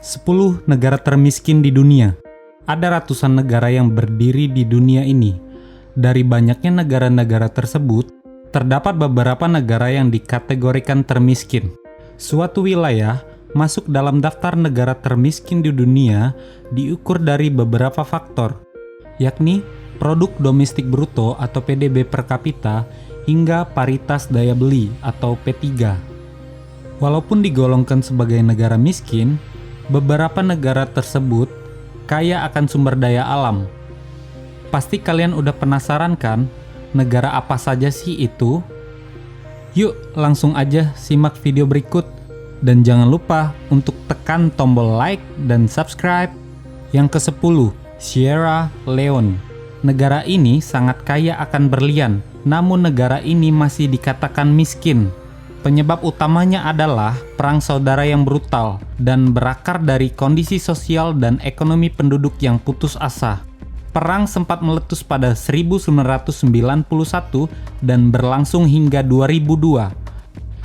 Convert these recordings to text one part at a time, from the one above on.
10 negara termiskin di dunia. Ada ratusan negara yang berdiri di dunia ini. Dari banyaknya negara-negara tersebut, terdapat beberapa negara yang dikategorikan termiskin. Suatu wilayah masuk dalam daftar negara termiskin di dunia diukur dari beberapa faktor, yakni produk domestik bruto atau PDB per kapita hingga paritas daya beli atau P3. Walaupun digolongkan sebagai negara miskin, beberapa negara tersebut kaya akan sumber daya alam. Pasti kalian udah penasaran kan, negara apa saja sih itu? Yuk langsung aja simak video berikut. Dan jangan lupa untuk tekan tombol like dan subscribe. Yang ke-10, Sierra Leone. Negara ini sangat kaya akan berlian, namun negara ini masih dikatakan miskin. Penyebab utamanya adalah perang saudara yang brutal dan berakar dari kondisi sosial dan ekonomi penduduk yang putus asa. Perang sempat meletus pada 1991 dan berlangsung hingga 2002.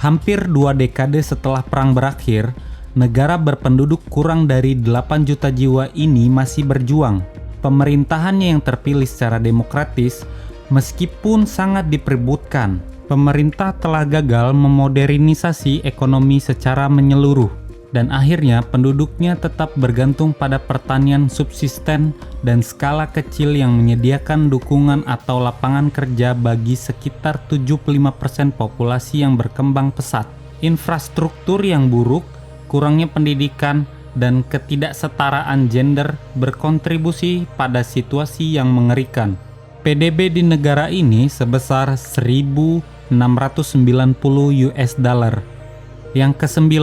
Hampir 2 dekade setelah perang berakhir, negara berpenduduk kurang dari 8 juta jiwa ini masih berjuang. Pemerintahannya yang terpilih secara demokratis, meskipun sangat diperebutkan, pemerintah telah gagal memodernisasi ekonomi secara menyeluruh, dan akhirnya penduduknya tetap bergantung pada pertanian subsisten dan skala kecil yang menyediakan dukungan atau lapangan kerja bagi sekitar 75% populasi yang berkembang pesat. Infrastruktur yang buruk, kurangnya pendidikan, dan ketidaksetaraan gender berkontribusi pada situasi yang mengerikan. PDB di negara ini sebesar 1.690 US dollar. Yang ke-9,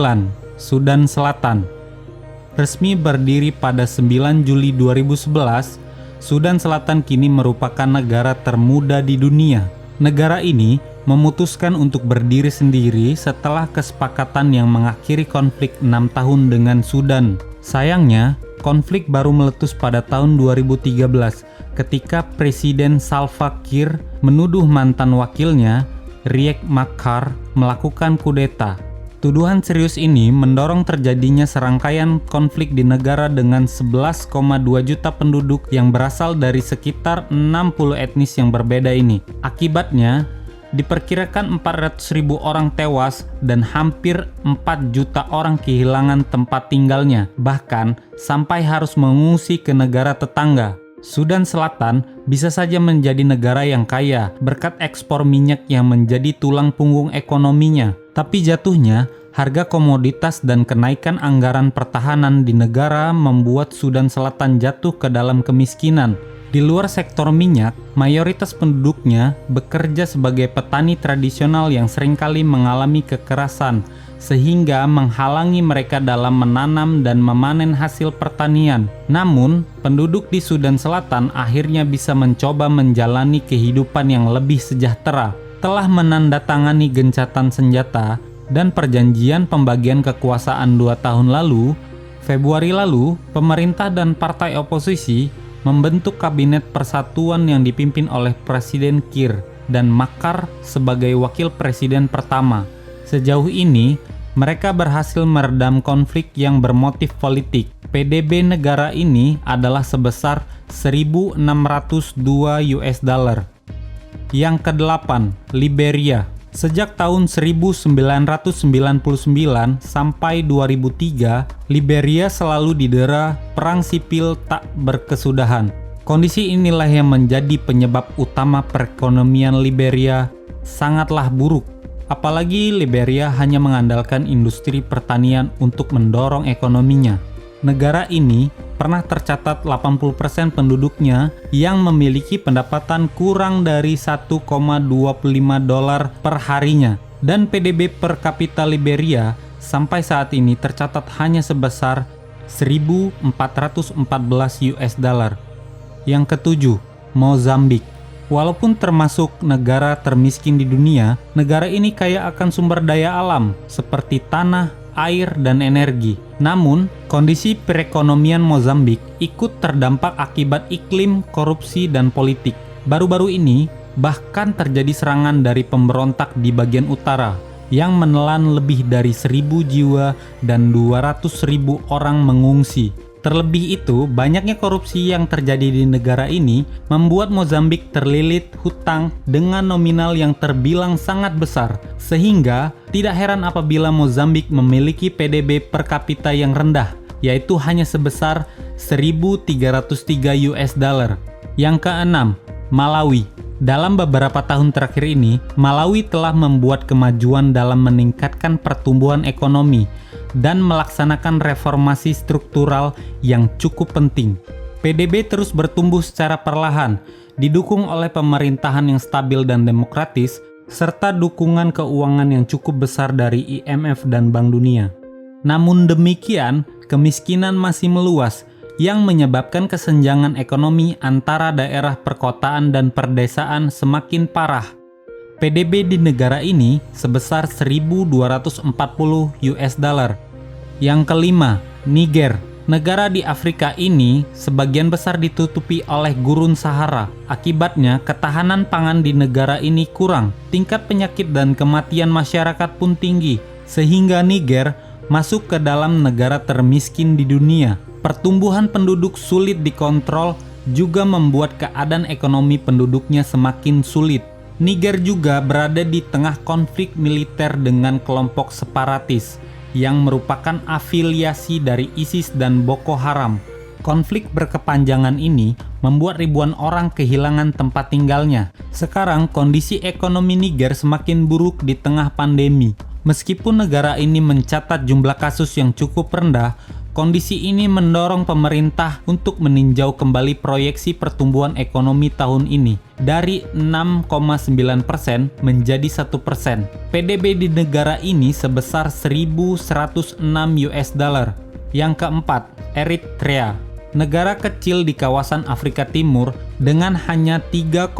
Sudan Selatan. Resmi berdiri pada 9 Juli 2011, Sudan Selatan kini merupakan negara termuda di dunia. Negara ini memutuskan untuk berdiri sendiri setelah kesepakatan yang mengakhiri konflik 6 tahun dengan Sudan. Sayangnya, konflik baru meletus pada tahun 2013 ketika Presiden Salva Kiir menuduh mantan wakilnya, Riek Machar, melakukan kudeta. Tuduhan serius ini mendorong terjadinya serangkaian konflik di negara dengan 11,2 juta penduduk yang berasal dari sekitar 60 etnis yang berbeda ini. Akibatnya, diperkirakan 400.000 orang tewas dan hampir 4 juta orang kehilangan tempat tinggalnya, bahkan sampai harus mengungsi ke negara tetangga. Sudan Selatan bisa saja menjadi negara yang kaya berkat ekspor minyak yang menjadi tulang punggung ekonominya. Tapi jatuhnya, harga komoditas dan kenaikan anggaran pertahanan di negara membuat Sudan Selatan jatuh ke dalam kemiskinan. Di luar sektor minyak, mayoritas penduduknya bekerja sebagai petani tradisional yang seringkali mengalami kekerasan, sehingga menghalangi mereka dalam menanam dan memanen hasil pertanian. Namun, penduduk di Sudan Selatan akhirnya bisa mencoba menjalani kehidupan yang lebih sejahtera. Telah menandatangani gencatan senjata dan perjanjian pembagian kekuasaan 2 tahun lalu, Februari lalu, pemerintah dan partai oposisi membentuk kabinet persatuan yang dipimpin oleh Presiden Kiir dan Machar sebagai wakil presiden pertama. Sejauh ini, mereka berhasil meredam konflik yang bermotif politik. PDB negara ini adalah sebesar 1.602 US dollar. Yang ke-8, Liberia. Sejak tahun 1999 sampai 2003, Liberia selalu didera perang sipil tak berkesudahan. Kondisi inilah yang menjadi penyebab utama perekonomian Liberia sangatlah buruk. Apalagi Liberia hanya mengandalkan industri pertanian untuk mendorong ekonominya. Negara ini pernah tercatat 80% penduduknya yang memiliki pendapatan kurang dari 1,25 dolar per harinya, dan PDB per kapita Liberia sampai saat ini tercatat hanya sebesar 1.414 US dollar. Yang ke-7, Mozambik. Walaupun termasuk negara termiskin di dunia, negara ini kaya akan sumber daya alam seperti tanah, air, dan energi. Namun, kondisi perekonomian Mozambik ikut terdampak akibat iklim, korupsi, dan politik. Baru-baru ini, bahkan terjadi serangan dari pemberontak di bagian utara. yang menelan lebih dari 1.000 jiwa dan 200.000 orang mengungsi. Terlebih itu, banyaknya korupsi yang terjadi di negara ini membuat Mozambik terlilit hutang dengan nominal yang terbilang sangat besar, sehingga tidak heran apabila Mozambik memiliki PDB per kapita yang rendah, yaitu hanya sebesar 1.303 US dollar. Yang keenam, Malawi. Dalam beberapa tahun terakhir ini, Malawi telah membuat kemajuan dalam meningkatkan pertumbuhan ekonomi dan melaksanakan reformasi struktural yang cukup penting. PDB terus bertumbuh secara perlahan, didukung oleh pemerintahan yang stabil dan demokratis, serta dukungan keuangan yang cukup besar dari IMF dan Bank Dunia. Namun demikian, kemiskinan masih meluas, yang menyebabkan kesenjangan ekonomi antara daerah perkotaan dan perdesaan semakin parah. PDB di negara ini sebesar 1.240 US dollar. Yang kelima, Niger. Negara di Afrika ini sebagian besar ditutupi oleh gurun Sahara. Akibatnya, ketahanan pangan di negara ini kurang. Tingkat penyakit dan kematian masyarakat pun tinggi, sehingga Niger masuk ke dalam negara termiskin di dunia. Pertumbuhan penduduk sulit dikontrol juga membuat keadaan ekonomi penduduknya semakin sulit. Niger juga berada di tengah konflik militer dengan kelompok separatis yang merupakan afiliasi dari ISIS dan Boko Haram. Konflik berkepanjangan ini membuat ribuan orang kehilangan tempat tinggalnya. Sekarang kondisi ekonomi Niger semakin buruk di tengah pandemi. Meskipun negara ini mencatat jumlah kasus yang cukup rendah, kondisi ini mendorong pemerintah untuk meninjau kembali proyeksi pertumbuhan ekonomi tahun ini dari 6,9% menjadi 1%. PDB di negara ini sebesar 1.106 US dollar. Yang keempat, Eritrea. Negara kecil di kawasan Afrika Timur dengan hanya 3,5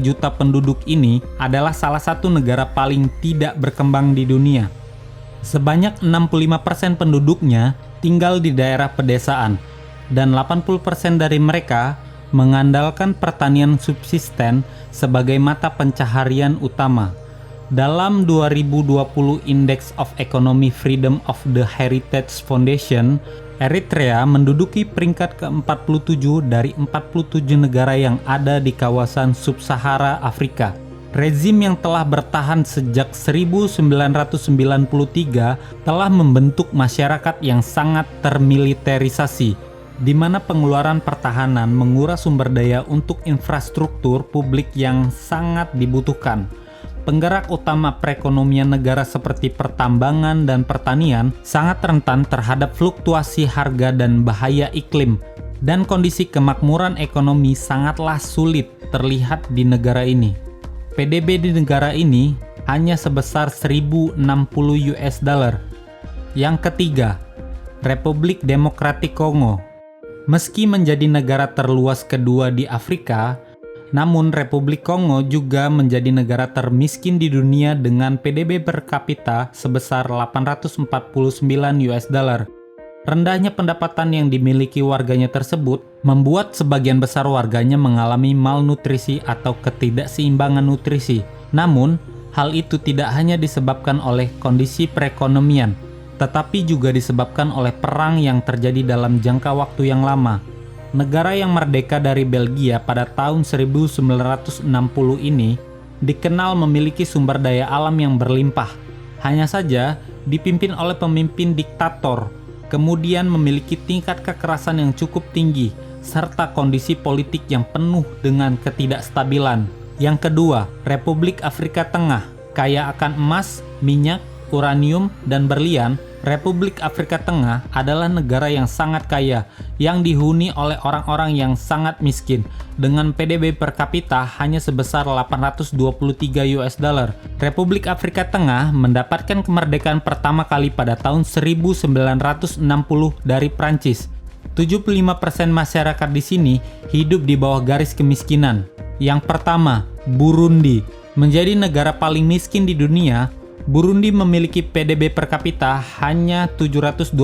juta penduduk ini adalah salah satu negara paling tidak berkembang di dunia. Sebanyak 65% penduduknya tinggal di daerah pedesaan, dan 80% dari mereka mengandalkan pertanian subsisten sebagai mata pencaharian utama. Dalam 2020 Index of Economic Freedom of the Heritage Foundation, Eritrea menduduki peringkat ke-47 dari 47 negara yang ada di kawasan Sub-Sahara Afrika. Rezim yang telah bertahan sejak 1993 telah membentuk masyarakat yang sangat termiliterisasi, di mana pengeluaran pertahanan menguras sumber daya untuk infrastruktur publik yang sangat dibutuhkan. Penggerak utama perekonomian negara seperti pertambangan dan pertanian sangat rentan terhadap fluktuasi harga dan bahaya iklim, dan kondisi kemakmuran ekonomi sangatlah sulit terlihat di negara ini. PDB di negara ini hanya sebesar 1.060 US dollar. Yang ketiga, Republik Demokratik Kongo. Meski menjadi negara terluas kedua di Afrika, namun Republik Kongo juga menjadi negara termiskin di dunia dengan PDB per kapita sebesar 849 US dollar. Rendahnya pendapatan yang dimiliki warganya tersebut membuat sebagian besar warganya mengalami malnutrisi atau ketidakseimbangan nutrisi. Namun, hal itu tidak hanya disebabkan oleh kondisi perekonomian, tetapi juga disebabkan oleh perang yang terjadi dalam jangka waktu yang lama. Negara yang merdeka dari Belgia pada tahun 1960 ini dikenal memiliki sumber daya alam yang berlimpah. Hanya saja dipimpin oleh pemimpin diktator, kemudian memiliki tingkat kekerasan yang cukup tinggi, serta kondisi politik yang penuh dengan ketidakstabilan. Yang kedua, Republik Afrika Tengah. Kaya akan emas, minyak, uranium, dan berlian, Republik Afrika Tengah adalah negara yang sangat kaya, yang dihuni oleh orang-orang yang sangat miskin, dengan PDB per kapita hanya sebesar 823 US dollar. Republik Afrika Tengah mendapatkan kemerdekaan pertama kali pada tahun 1960 dari Prancis. 75% masyarakat di sini hidup di bawah garis kemiskinan. Yang pertama, Burundi. Menjadi negara paling miskin di dunia, Burundi memiliki PDB per kapita hanya 727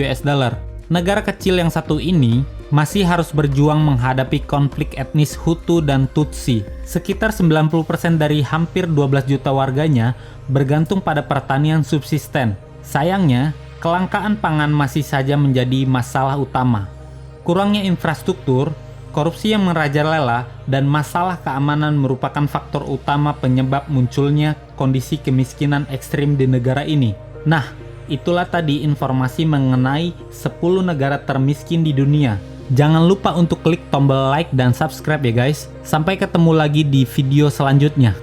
US dollar. Negara kecil yang satu ini masih harus berjuang menghadapi konflik etnis Hutu dan Tutsi. Sekitar 90% dari hampir 12 juta warganya bergantung pada pertanian subsisten. Sayangnya, kelangkaan pangan masih saja menjadi masalah utama. Kurangnya infrastruktur, korupsi yang merajalela, dan masalah keamanan merupakan faktor utama penyebab munculnya kondisi kemiskinan ekstrim di negara ini. Nah, itulah tadi informasi mengenai 10 negara termiskin di dunia. Jangan lupa untuk klik tombol like dan subscribe ya guys. Sampai ketemu lagi di video selanjutnya.